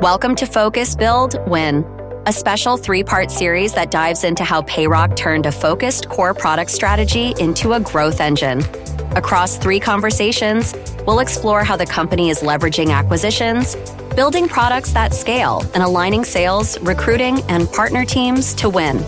Welcome to Focus, Build, Win, a special 3-part series that dives into how Payroc turned a focused core product strategy into a growth engine. Across 3 conversations, we'll explore how the company is leveraging acquisitions, building products that scale, and aligning sales, recruiting, and partner teams to win.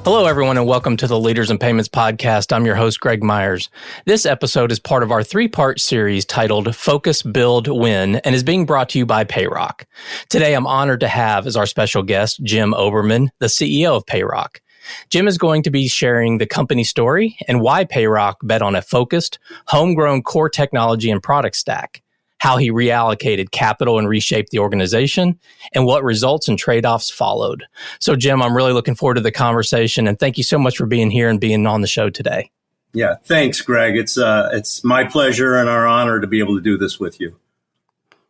Hello, everyone, and welcome to the Leaders in Payments podcast. I'm your host, Greg Myers. This episode is part of our 3-part series titled Focus, Build, Win, and is being brought to you by Payroc. Today, I'm honored to have as our special guest, Jim Oberman, the CEO of Payroc. Jim is going to be sharing the company story and why Payroc bet on a focused, homegrown core technology and product stack, how he reallocated capital and reshaped the organization, and what results and trade-offs followed. So, Jim, I'm really looking forward to the conversation, and thank you so much for being here and being on the show today. Yeah, thanks, Greg. It's my pleasure and our honor to be able to do this with you.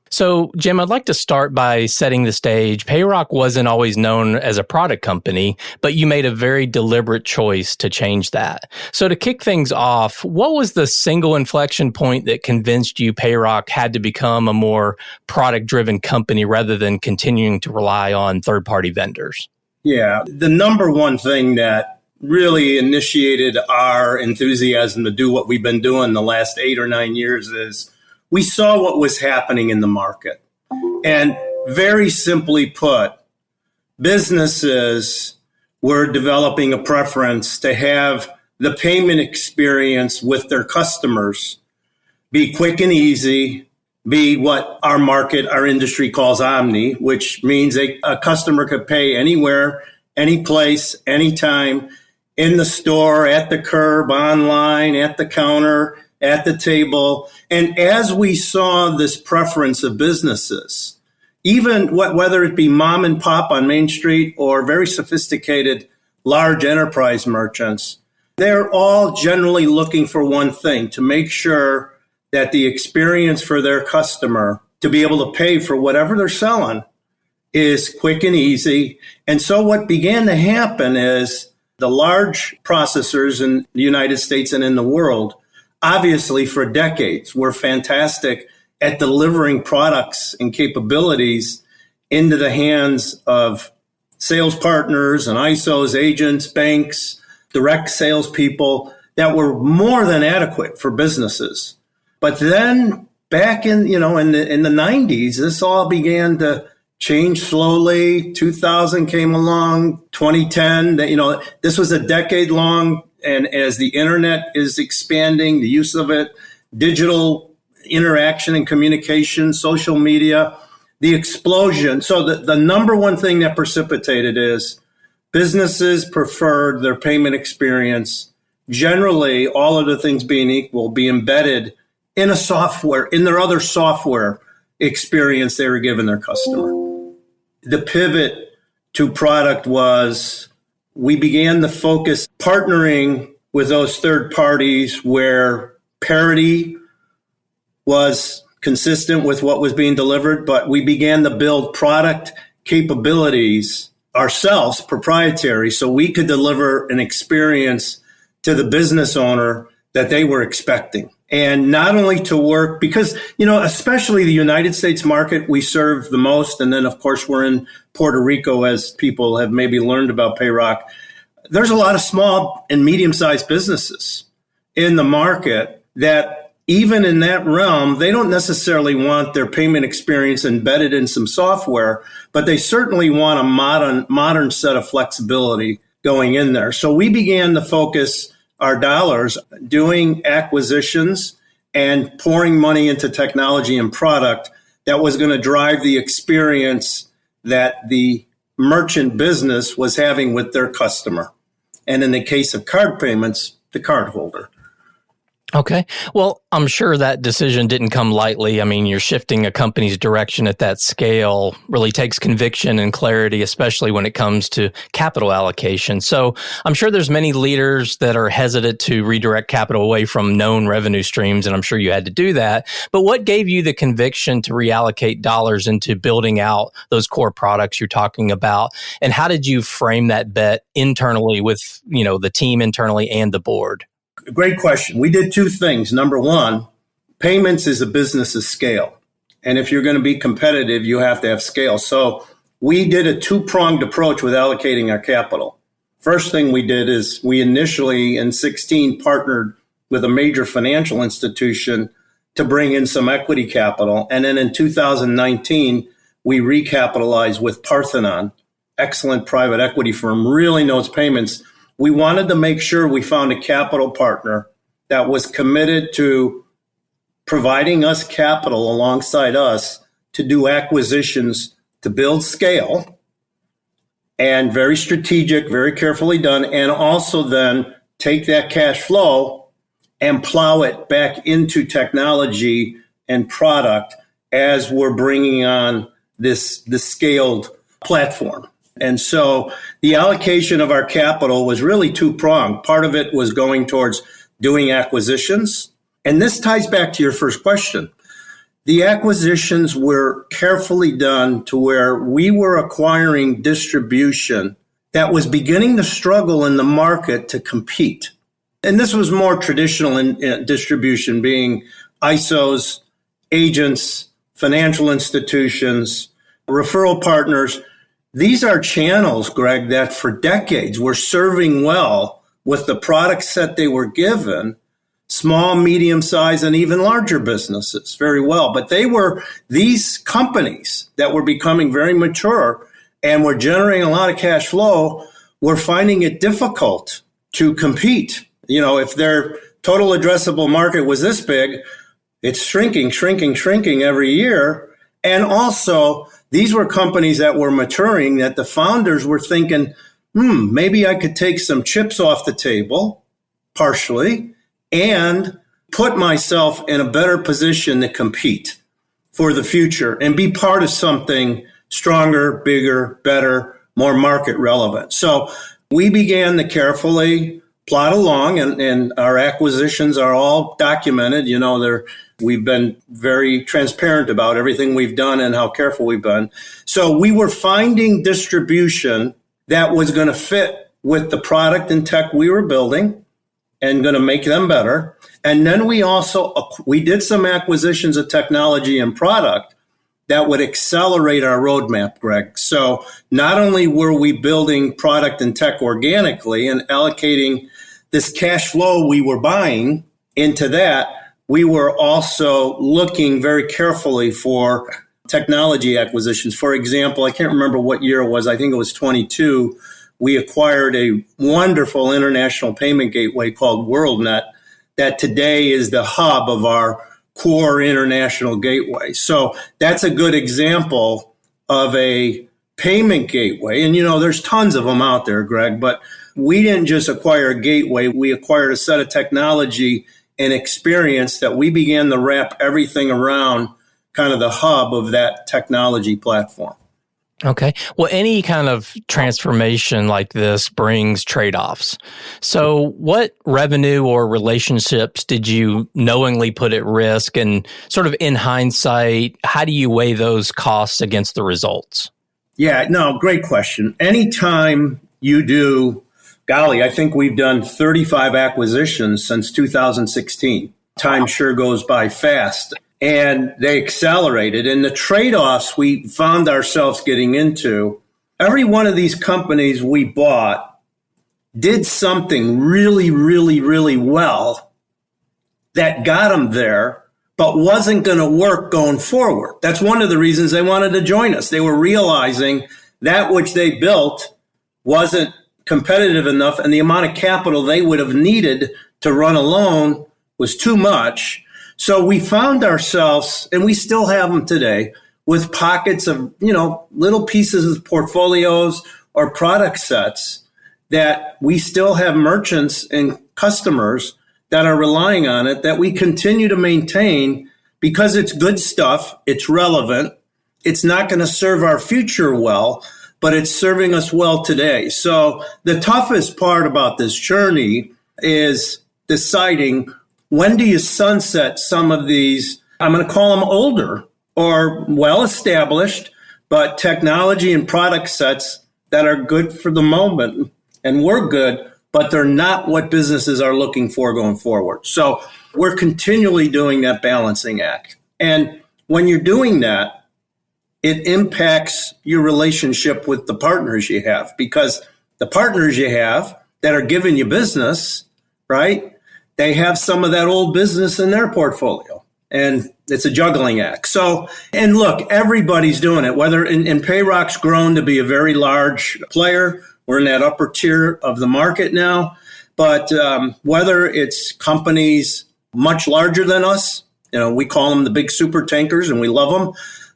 So, Jim, I'd like to start by setting the stage. Payroc wasn't always known as a product company, but you made a very deliberate choice to change that. So to kick things off, what was the single inflection point that convinced you Payroc had to become a more product-driven company rather than continuing to rely on third-party vendors? Yeah, the number one thing that really initiated our enthusiasm to do what we've been doing the last 8 or 9 years is we saw what was happening in the market. And very simply put, businesses were developing a preference to have the payment experience with their customers be quick and easy, be what our industry calls omni, which means a customer could pay anywhere, any place, anytime, in the store, at the curb, online, at the counter, at the table. And as we saw this preference of businesses, even whether it be mom and pop on Main Street or very sophisticated large enterprise merchants, they're all generally looking for one thing: to make sure that the experience for their customer to be able to pay for whatever they're selling is quick and easy. And so what began to happen is the large processors in the United States and in the world, obviously for decades, were fantastic at delivering products and capabilities into the hands of sales partners and ISOs, agents, banks, direct salespeople that were more than adequate for businesses. But then back in the 90s, this all began to change slowly. 2000 came along, 2010, this was a decade long. And as the internet is expanding, the use of it, digital interaction and communication, social media, the explosion. So the number one thing that precipitated is businesses preferred their payment experience, generally, all other things being equal, be embedded in their other software experience they were giving their customer. The pivot to product was, we began to focus partnering with those third parties where parity was consistent with what was being delivered, but we began to build product capabilities ourselves, proprietary, so we could deliver an experience to the business owner that they were expecting. And not only to work, because, especially the United States market, we serve the most. And then, of course, we're in Puerto Rico, as people have maybe learned about Payroc. There's a lot of small and medium-sized businesses in the market that, even in that realm, they don't necessarily want their payment experience embedded in some software, but they certainly want a modern set of flexibility going in there. So we began to focus our dollars doing acquisitions and pouring money into technology and product that was going to drive the experience that the merchant business was having with their customer. And in the case of card payments, the cardholder. Okay. Well, I'm sure that decision didn't come lightly. I mean, you're shifting a company's direction at that scale really takes conviction and clarity, especially when it comes to capital allocation. So I'm sure there's many leaders that are hesitant to redirect capital away from known revenue streams, and I'm sure you had to do that. But what gave you the conviction to reallocate dollars into building out those core products you're talking about? And how did you frame that bet internally with, the team internally and the board? Great question. We did two things. Number one, payments is a business of scale. And if you're going to be competitive, you have to have scale. So we did a two-pronged approach with allocating our capital. First thing we did is we initially in 16 partnered with a major financial institution to bring in some equity capital. And then in 2019, we recapitalized with Parthenon, excellent private equity firm, really knows payments. We wanted to make sure we found a capital partner that was committed to providing us capital alongside us to do acquisitions, to build scale, and very strategic, very carefully done, and also then take that cash flow and plow it back into technology and product as we're bringing on this scaled platform. And so the allocation of our capital was really two-pronged. Part of it was going towards doing acquisitions. And this ties back to your first question. The acquisitions were carefully done to where we were acquiring distribution that was beginning to struggle in the market to compete. And this was more traditional in distribution, being ISOs, agents, financial institutions, referral partners. These are channels, Greg, that for decades were serving well with the product set they were given, small, medium-sized, and even larger businesses very well. But they were these companies that were becoming very mature and were generating a lot of cash flow, were finding it difficult to compete. You know, if their total addressable market was this big, it's shrinking every year. And also, these were companies that were maturing that the founders were thinking, maybe I could take some chips off the table, partially, and put myself in a better position to compete for the future and be part of something stronger, bigger, better, more market relevant. So we began to carefully plot along, and our acquisitions are all documented. You know, we've been very transparent about everything we've done and how careful we've been. So we were finding distribution that was going to fit with the product and tech we were building and going to make them better. And then we did some acquisitions of technology and product that would accelerate our roadmap, Greg. So not only were we building product and tech organically and allocating this cash flow we were buying into that, we were also looking very carefully for technology acquisitions. For example, I can't remember what year it was. I think it was 22. We acquired a wonderful international payment gateway called WorldNet that today is the hub of our core international gateway. So that's a good example of a payment gateway. And, you know, there's tons of them out there, Greg, but we didn't just acquire a gateway. We acquired a set of technology and experience that we began to wrap everything around kind of the hub of that technology platform. Okay. Well, any kind of transformation like this brings trade-offs. So what revenue or relationships did you knowingly put at risk? And sort of in hindsight, how do you weigh those costs against the results? Yeah, no, great question. Anytime you do, golly, I think we've done 35 acquisitions since 2016. Time sure goes by fast. And they accelerated. And the trade-offs we found ourselves getting into, every one of these companies we bought did something really, really, really well that got them there, but wasn't going to work going forward. That's one of the reasons they wanted to join us. They were realizing that which they built wasn't competitive enough, and the amount of capital they would have needed to run alone was too much. So we found ourselves, and we still have them today, with pockets of, you know, little pieces of portfolios or product sets that we still have merchants and customers that are relying on it, that we continue to maintain because it's good stuff, it's relevant, it's not going to serve our future well, but it's serving us well today. So the toughest part about this journey is deciding, when do you sunset some of these, I'm going to call them older or well-established, but technology and product sets that are good for the moment and were good, but they're not what businesses are looking for going forward. So we're continually doing that balancing act. And when you're doing that, it impacts your relationship with the partners you have, because the partners you have that are giving you business, right? They have some of that old business in their portfolio, and it's a juggling act. So, and look, everybody's doing it, whether and Payroc's grown to be a very large player. We're in that upper tier of the market now. But whether it's companies much larger than us, we call them the big super tankers and we love them.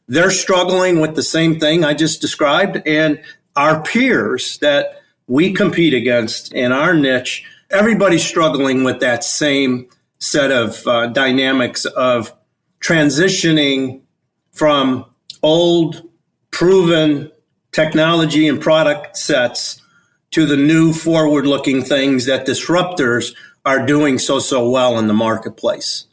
They're struggling with the same thing I just described. And our peers that we compete against in our niche, everybody's struggling with that same set of dynamics of transitioning from old, proven technology and product sets to the new forward-looking things that disruptors are doing so well in the marketplace.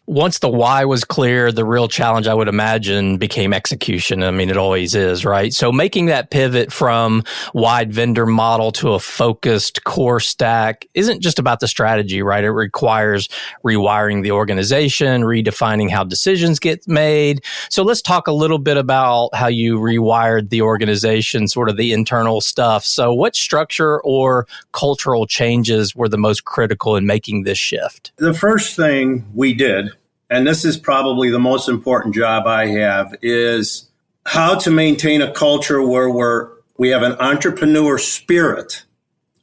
Once the why was clear, the real challenge, I would imagine, became execution. I mean, it always is, right? So making that pivot from wide vendor model to a focused core stack isn't just about the strategy, right? It requires rewiring the organization, redefining how decisions get made. So let's talk a little bit about how you rewired the organization, sort of the internal stuff. So what structure or cultural changes were the most critical in making this shift? The first thing we did, and this is probably the most important job I have, is how to maintain a culture where we have an entrepreneur spirit.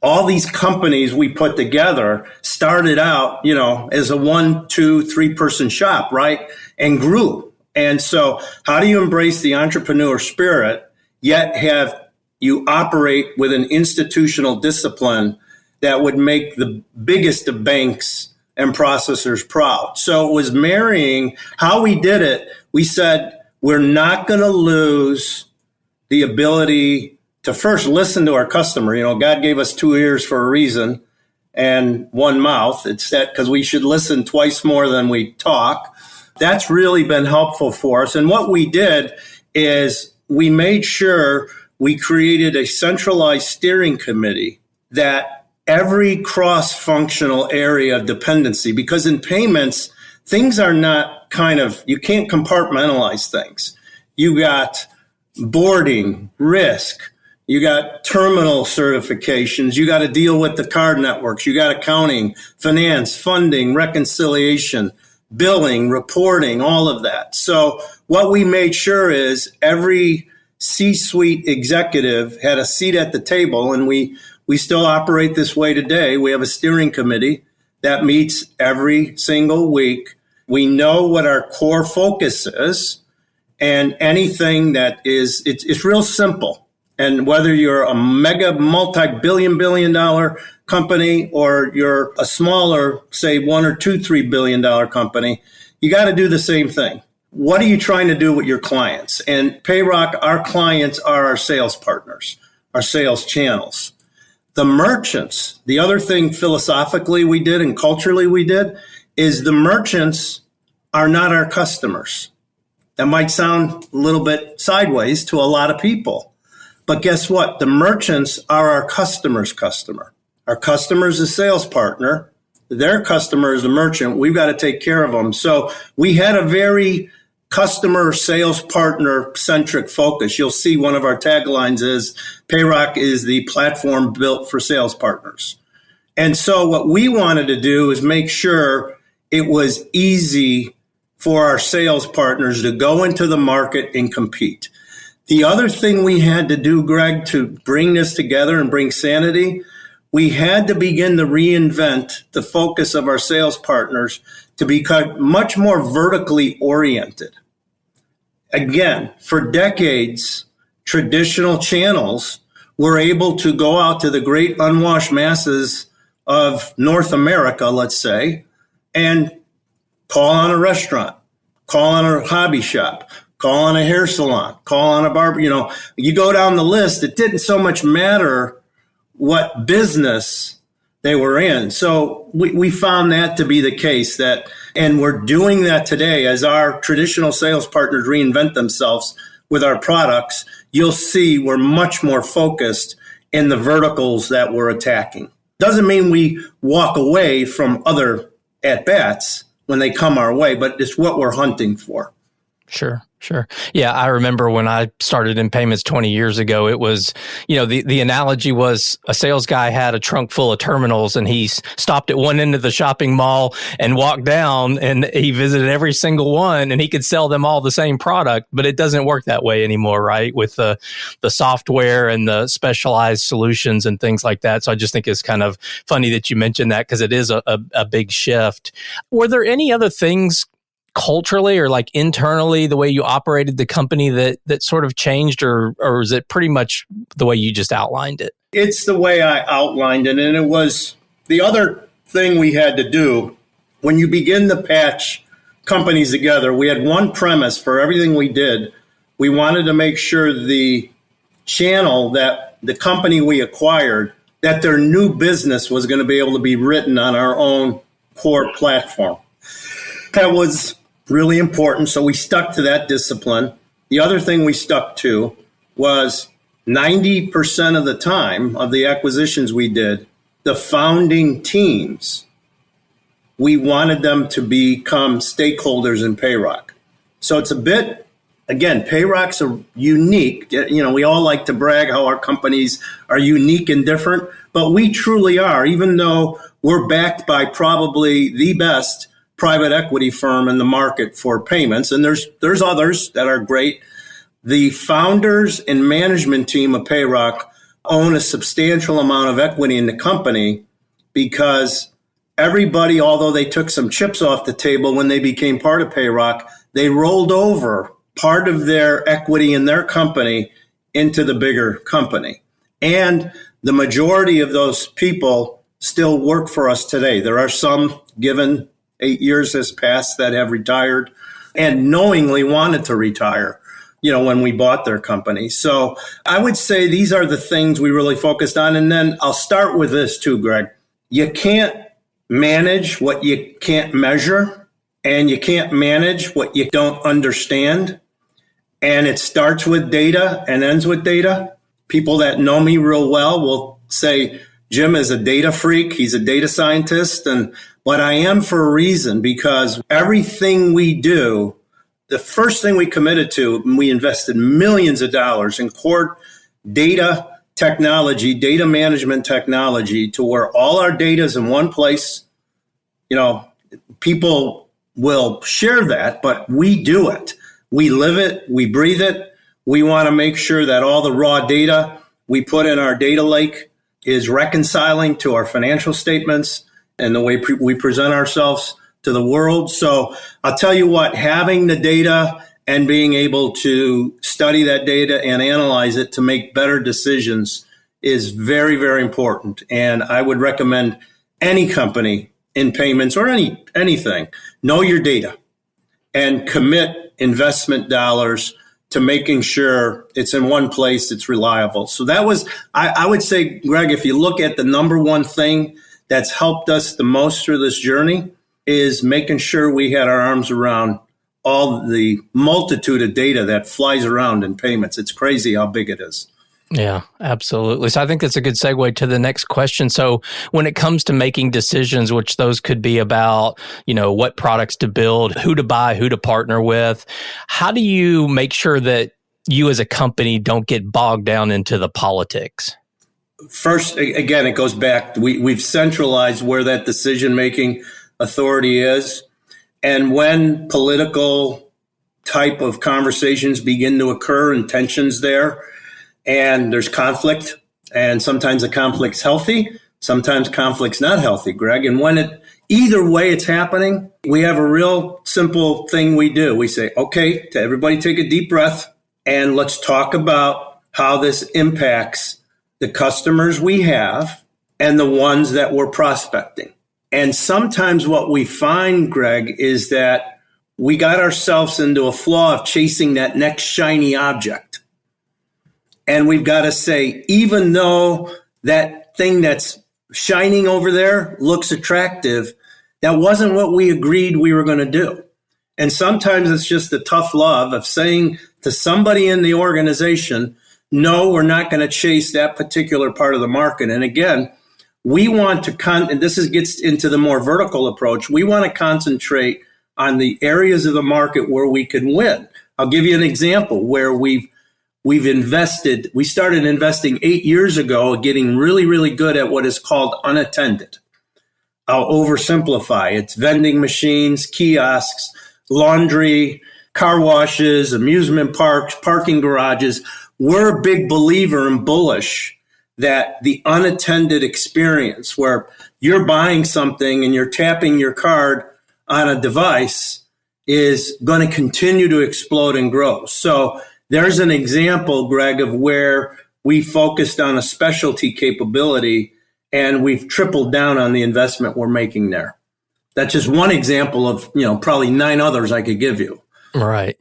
All these companies we put together started out, as a 1, 2, 3 person shop, right? And grew. And so how do you embrace the entrepreneur spirit, yet have you operate with an institutional discipline that would make the biggest of banks and processors proud? So it was marrying how we did it. We said, we're not going to lose the ability to first listen to our customer. God gave us 2 ears for a reason and 1 mouth. It's that because we should listen twice more than we talk. That's really been helpful for us. And what we did is we made sure we created a centralized steering committee that every cross-functional area of dependency, because in payments, things are not you can't compartmentalize things. You got boarding, risk, you got terminal certifications, you got to deal with the card networks, you got accounting, finance, funding, reconciliation, billing, reporting, all of that. So what we made sure is every C-suite executive had a seat at the table, and we still operate this way today. We have a steering committee that meets every single week. We know what our core focus is, and anything that is, it's real simple. And whether you're a mega multi-billion dollar company or you're a smaller, say $1 or $2, $3 billion company, you got to do the same thing. What are you trying to do with your clients? And Payroc, our clients are our sales partners, our sales channels. The merchants, the other thing philosophically we did and culturally we did, is the merchants are not our customers. That might sound a little bit sideways to a lot of people. But guess what? The merchants are our customer's customer. Our customer is a sales partner. Their customer is the merchant. We've got to take care of them. So we had a very customer sales partner centric focus. You'll see one of our taglines is Payroc is the platform built for sales partners. And so what we wanted to do is make sure it was easy for our sales partners to go into the market and compete. The other thing we had to do, Greg, to bring this together and bring sanity, we had to begin to reinvent the focus of our sales partners to become much more vertically oriented. Again, for decades, traditional channels were able to go out to the great unwashed masses of North America, let's say, and call on a restaurant, call on a hobby shop, call on a hair salon, call on a barber. You go down the list, it didn't so much matter what business they were in. So we found that to be the case, and we're doing that today as our traditional sales partners reinvent themselves with our products. You'll see we're much more focused in the verticals that we're attacking. Doesn't mean we walk away from other at-bats when they come our way, but it's what we're hunting for. Sure, sure. Yeah, I remember when I started in payments 20 years ago, it was, the analogy was a sales guy had a trunk full of terminals and he stopped at one end of the shopping mall and walked down and he visited every single one and he could sell them all the same product, but it doesn't work that way anymore, right? With the software and the specialized solutions and things like that. So I just think it's kind of funny that you mentioned that because it is a big shift. Were there any other things culturally or like internally, the way you operated the company that sort of changed, or is it pretty much the way you just outlined it? It's the way I outlined it. And it was the other thing we had to do when you begin to patch companies together. We had one premise for everything we did. We wanted to make sure the channel that the company we acquired, that their new business was going to be able to be written on our own core platform. That was really important. So we stuck to that discipline. The other thing we stuck to was 90% of the time of the acquisitions we did, the founding teams, we wanted them to become stakeholders in Payroc. So it's a bit, again, Payroc's a unique, we all like to brag how our companies are unique and different, but we truly are, even though we're backed by probably the best private equity firm in the market for payments. And there's others that are great. The founders and management team of Payroc own a substantial amount of equity in the company because everybody, although they took some chips off the table when they became part of Payroc, they rolled over part of their equity in their company into the bigger company. And the majority of those people still work for us today. There are some, given 8 years has passed, that have retired and knowingly wanted to retire, when we bought their company. So I would say these are the things we really focused on. And then I'll start with this too, Greg. You can't manage what you can't measure, and you can't manage what you don't understand. And it starts with data and ends with data. People that know me real well will say, Jim is a data freak. He's a data scientist. But I am for a reason, because everything we do, the first thing we committed to, we invested millions of dollars in core data technology, data management technology, to where all our data is in one place. People will share that, but we do it. We live it. We breathe it. We want to make sure that all the raw data we put in our data lake is reconciling to our financial statements and the way we present ourselves to the world. So I'll tell you what, having the data and being able to study that data and analyze it to make better decisions is very, very important. And I would recommend any company in payments or anything, know your data and commit investment dollars to making sure it's in one place, it's reliable. So that was, I would say, Greg, if you look at the number one thing that's helped us the most through this journey, is making sure we had our arms around all the multitude of data that flies around in payments. It's crazy how big it is. Yeah, absolutely. So I think that's a good segue to the next question. So when it comes to making decisions, which those could be about, what products to build, who to buy, who to partner with, how do you make sure that you as a company don't get bogged down into the politics? First, again, it goes back. We've centralized where that decision-making authority is. And when political type of conversations begin to occur and tensions there, and there's conflict, and sometimes the conflict's healthy, sometimes conflict's not healthy, Greg. And either way it's happening, we have a real simple thing we do. We say, okay, to everybody take a deep breath, and let's talk about how this impacts the customers we have and the ones that we're prospecting. And sometimes what we find, Greg, is that we got ourselves into a flaw of chasing that next shiny object. And we've got to say, even though that thing that's shining over there looks attractive, that wasn't what we agreed we were going to do. And sometimes it's just the tough love of saying to somebody in the organization, no, we're not going to chase that particular part of the market. And again, we want to, and this gets into the more vertical approach, we want to concentrate on the areas of the market where we can win. I'll give you an example where we've invested. We started investing 8 years ago, getting really, really good at what is called unattended. I'll oversimplify. It's vending machines, kiosks, laundry, car washes, amusement parks, parking garages. We're a big believer and bullish that the unattended experience where you're buying something and you're tapping your card on a device is going to continue to explode and grow. So there's an example, Greg, of where we focused on a specialty capability and we've tripled down on the investment we're making there. That's just one example of, probably 9 others I could give you. Right.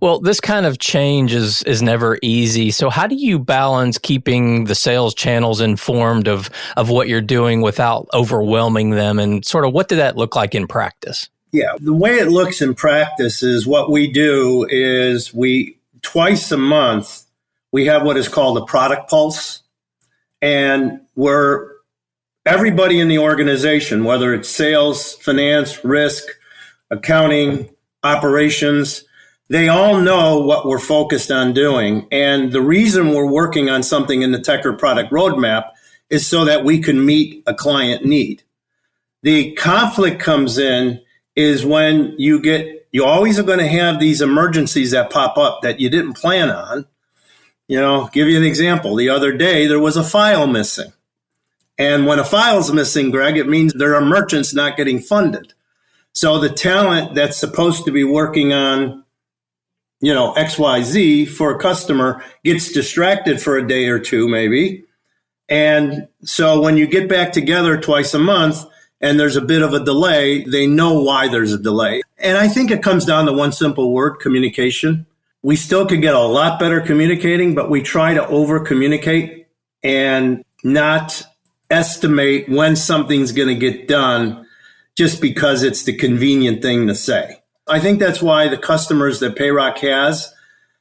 Well, this kind of change is never easy. So how do you balance keeping the sales channels informed of what you're doing without overwhelming them? And sort of what did that look like in practice? Yeah, the way it looks in practice is what we do is twice a month, we have what is called a product pulse. And everybody in the organization, whether it's sales, finance, risk, accounting, operations, they all know what we're focused on doing. And the reason we're working on something in the tech or product roadmap is so that we can meet a client need. The conflict comes in is when you always are going to have these emergencies that pop up that you didn't plan on. Give you an example. The other day, there was a file missing. And when a file's missing, Greg, it means there are merchants not getting funded. So the talent that's supposed to be working on, XYZ for a customer gets distracted for a day or two, maybe. And so when you get back together twice a month and there's a bit of a delay, they know why there's a delay. And I think it comes down to one simple word, communication. We still could get a lot better communicating, but we try to over communicate and not estimate when something's going to get done just because it's the convenient thing to say. I think that's why the customers that Payroc has,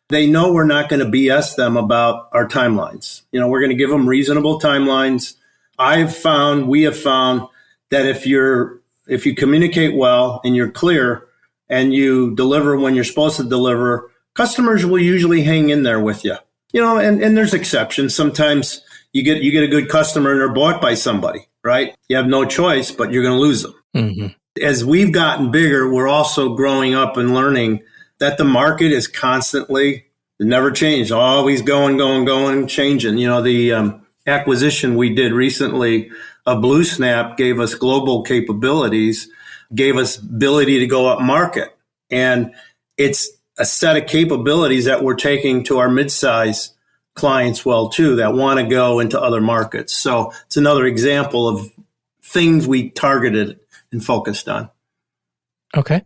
they know we're not going to BS them about our timelines. We're going to give them reasonable timelines. We have found that if you communicate well and you're clear and you deliver when you're supposed to deliver, customers will usually hang in there with you. And there's exceptions. Sometimes you get a good customer and they're bought by somebody, right? You have no choice, but you're going to lose them. Mm-hmm. As we've gotten bigger, we're also growing up and learning that the market is constantly, never changed, always going, changing. The acquisition we did recently of BlueSnap gave us global capabilities, gave us ability to go up market. And it's a set of capabilities that we're taking to our mid-size clients well, too, that want to go into other markets. So it's another example of things we targeted and focused on. Okay.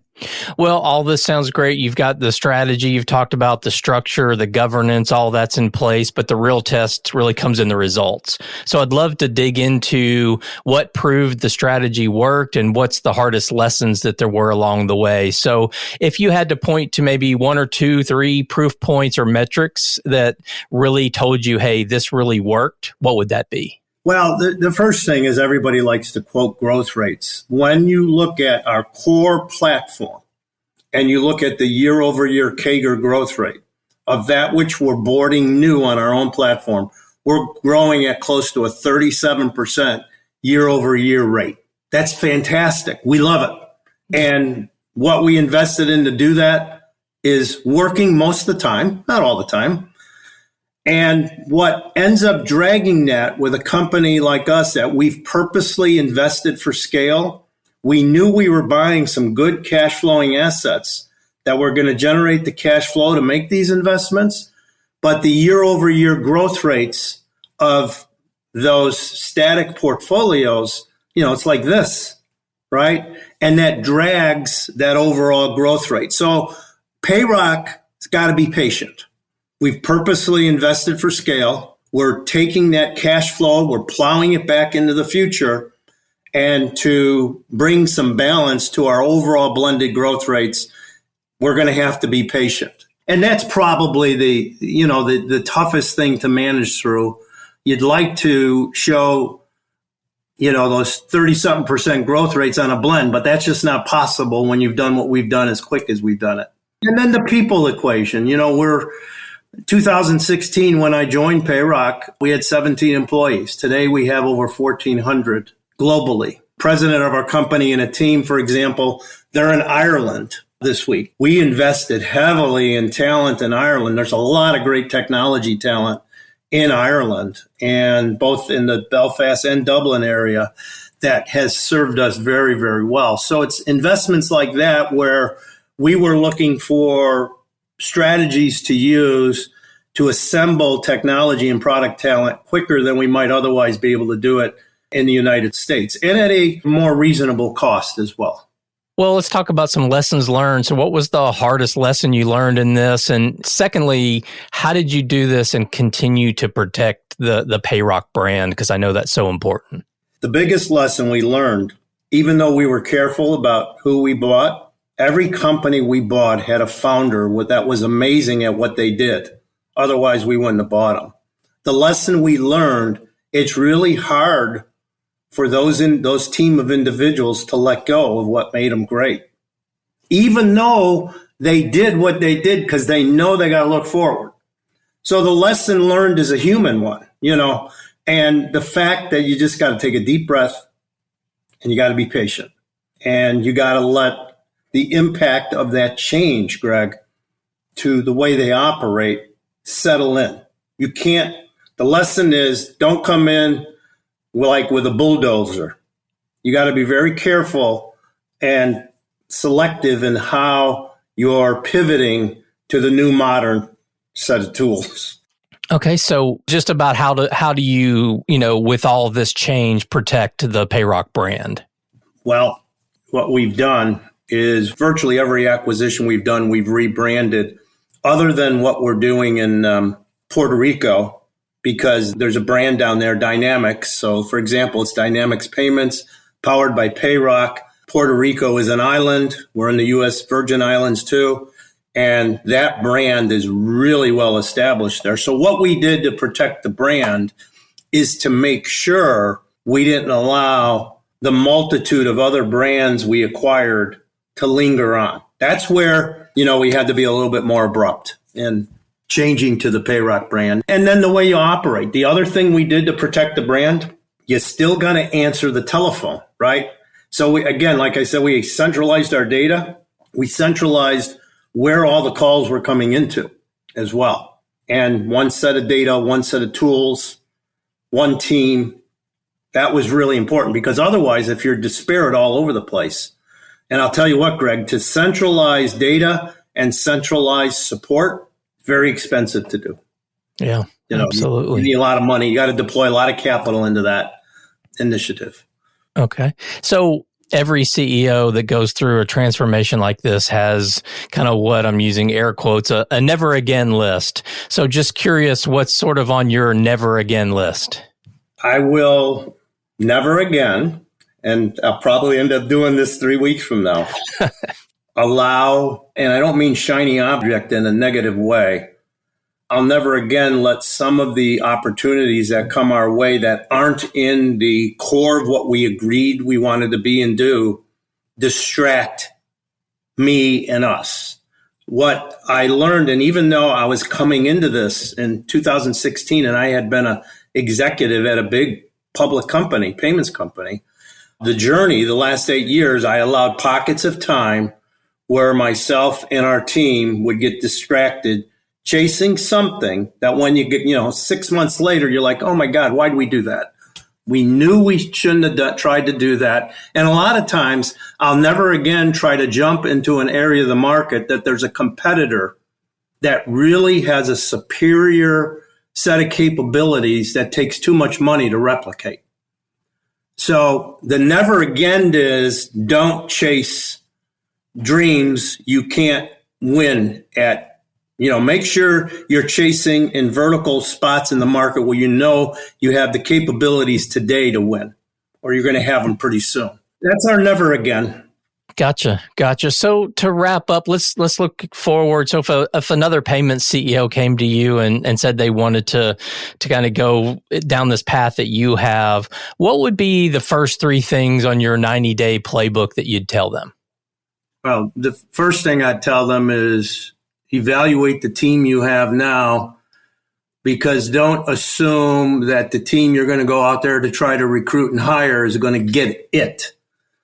Well, all this sounds great. You've got the strategy. You've talked about the structure, the governance, all that's in place, but the real test really comes in the results. So I'd love to dig into what proved the strategy worked and what's the hardest lessons that there were along the way. So if you had to point to maybe 1 or 2, 3 proof points or metrics that really told you, hey, this really worked, what would that be? Well, the first thing is everybody likes to quote growth rates. When you look at our core platform and you look at the year-over-year CAGR growth rate of that which we're boarding new on our own platform, we're growing at close to a 37% year-over-year rate. That's fantastic. We love it. And what we invested in to do that is working most of the time, not all the time. And what ends up dragging that with a company like us that we've purposely invested for scale, we knew we were buying some good cash flowing assets that were going to generate the cash flow to make these investments. But the year over year growth rates of those static portfolios, it's like this, right? And that drags that overall growth rate. So Payroc's got to be patient. We've purposely invested for scale. We're taking that cash flow, we're plowing it back into the future, and to bring some balance to our overall blended growth rates, we're going to have to be patient. And that's probably the toughest thing to manage through. You'd like to show, those 30-something% growth rates on a blend, but that's just not possible when you've done what we've done as quick as we've done it. And then the people equation. We're 2016 when I joined Payroc, we had 17 employees. Today we have over 1,400 globally. President of our company and a team, for example, they're in Ireland this week. We invested heavily in talent in Ireland. There's a lot of great technology talent in Ireland, and both in the Belfast and Dublin area that has served us very, very well. So it's investments like that where we were looking for strategies to use to assemble technology and product talent quicker than we might otherwise be able to do it in the United States, and at a more reasonable cost as well. Well, let's talk about some lessons learned. So what was the hardest lesson you learned in this? And secondly, how did you do this and continue to protect the Payroc brand? Because I know that's so important. The biggest lesson we learned, even though we were careful about who we bought, every company we bought had a founder that was amazing at what they did. Otherwise, we wouldn't have bought them. The lesson we learned, it's really hard for those team of individuals to let go of what made them great, even though they did what they did because they know they got to look forward. So the lesson learned is a human one, and the fact that you just got to take a deep breath and you got to be patient and you got to let the impact of that change, Greg, to the way they operate settle in. The lesson is don't come in like with a bulldozer. You got to be very careful and selective in how you're pivoting to the new modern set of tools. Okay, so just about how do you, with all of this change, protect the Payroc brand? Well, what we've done is virtually every acquisition we've done, we've rebranded, other than what we're doing in Puerto Rico, because there's a brand down there, Dynamics. So, for example, it's Dynamics Payments, powered by Payroc. Puerto Rico is an island. We're in the U.S. Virgin Islands, too. And that brand is really well established there. So what we did to protect the brand is to make sure we didn't allow the multitude of other brands we acquired to linger on. That's where, we had to be a little bit more abrupt in changing to the Payroc brand. And then the way you operate. The other thing we did to protect the brand, you still got to answer the telephone, right? So again, like I said, we centralized our data. We centralized where all the calls were coming into as well. And one set of data, one set of tools, one team. That was really important because otherwise, if you're disparate all over the place, and I'll tell you what, Greg, to centralize data and centralize support, very expensive to do. Yeah, absolutely. You need a lot of money. You got to deploy a lot of capital into that initiative. Okay. So every CEO that goes through a transformation like this has kind of what I'm using air quotes, a never again list. So just curious, what's sort of on your never again list? I will never again, and I'll probably end up doing this 3 weeks from now, allow, and I don't mean shiny object in a negative way, I'll never again let some of the opportunities that come our way that aren't in the core of what we agreed we wanted to be and do distract me and us. What I learned, and even though I was coming into this in 2016 and I had been an executive at a big public company, payments company, the journey, the last 8 years, I allowed pockets of time where myself and our team would get distracted chasing something that when you get, 6 months later, you're like, oh my God, why did we do that? We knew we shouldn't have tried to do that. And a lot of times I'll never again try to jump into an area of the market that there's a competitor that really has a superior set of capabilities that takes too much money to replicate. So the never again is don't chase dreams you can't win at. Make sure you're chasing in vertical spots in the market where you have the capabilities today to win, or you're going to have them pretty soon. That's our never again. Gotcha. So to wrap up, let's look forward. So if another payments CEO came to you and said they wanted to kind of go down this path that you have, what would be the first 3 things on your 90-day playbook that you'd tell them? Well, the first thing I'd tell them is evaluate the team you have now, because don't assume that the team you're going to go out there to try to recruit and hire is going to get it.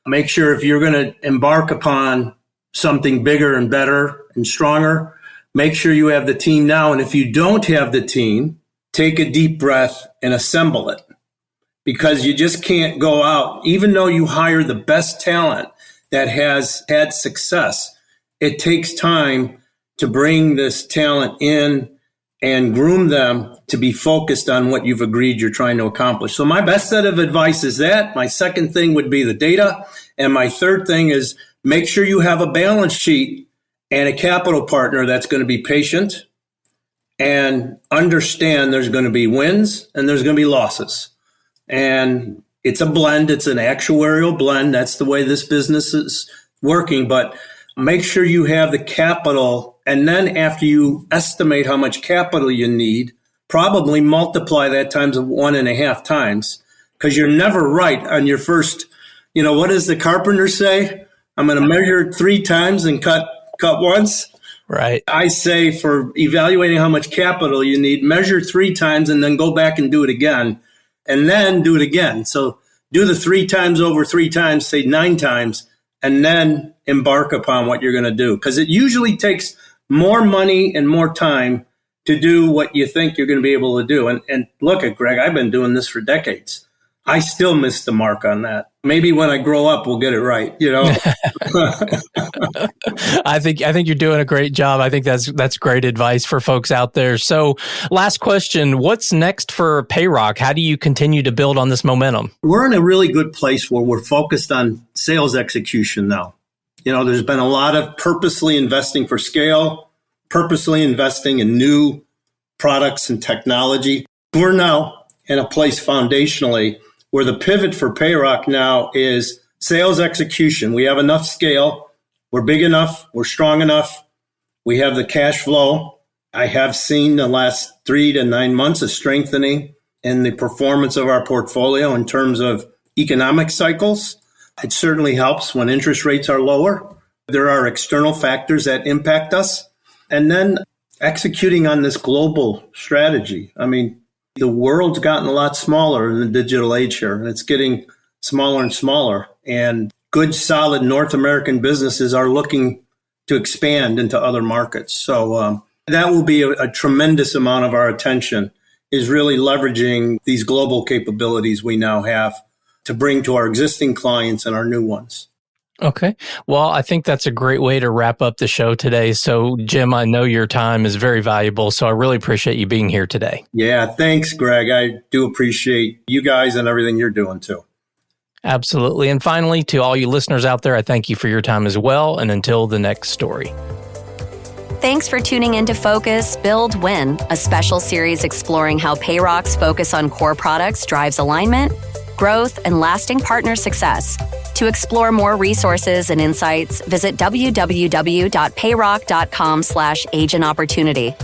Make sure if you're going to embark upon something bigger and better and stronger, make sure you have the team now. And if you don't have the team, take a deep breath and assemble it, because you just can't go out. Even though you hire the best talent that has had success, it takes time to bring this talent in and groom them to be focused on what you've agreed you're trying to accomplish. So my best set of advice is that. My second thing would be the data. And my third thing is make sure you have a balance sheet and a capital partner that's going to be patient and understand there's going to be wins and there's going to be losses. And it's a blend. It's an actuarial blend. That's the way this business is working. But make sure you have the capital. And then after you estimate how much capital you need, probably multiply that times 1.5 times, because you're never right on your first, what does the carpenter say? I'm going to measure 3 times and cut once. Right. I say for evaluating how much capital you need, measure 3 times and then go back and do it again, and then do it again. So do the 3 times over 3 times, say 9 times, and then embark upon what you're going to do. Because it usually takes more money and more time to do what you think you're going to be able to do. And look at Greg, I've been doing this for decades. I still miss the mark on that. Maybe when I grow up, we'll get it right, I think you're doing a great job. I think that's great advice for folks out there. So last question, what's next for Payroc? How do you continue to build on this momentum? We're in a really good place where we're focused on sales execution now. There's been a lot of purposely investing for scale, purposely investing in new products and technology. We're now in a place foundationally where the pivot for Payroc now is sales execution. We have enough scale. We're big enough. We're strong enough. We have the cash flow. I have seen the last 3 to 9 months of strengthening in the performance of our portfolio in terms of economic cycles. It certainly helps when interest rates are lower. There are external factors that impact us. And then executing on this global strategy. I mean, the world's gotten a lot smaller in the digital age here, and it's getting smaller and smaller. And good, solid North American businesses are looking to expand into other markets. So that will be a tremendous amount of our attention, is really leveraging these global capabilities we now have to bring to our existing clients and our new ones. Okay. Well, I think that's a great way to wrap up the show today. So, Jim, I know your time is very valuable, so I really appreciate you being here today. Yeah, thanks, Greg. I do appreciate you guys and everything you're doing too. Absolutely. And finally, to all you listeners out there, I thank you for your time as well. And until the next story. Thanks for tuning into Focus, Build, Win, a special series exploring how Payroc's focus on core products drives alignment, growth, and lasting partner success. To explore more resources and insights, visit www.payroc.com/agent opportunity.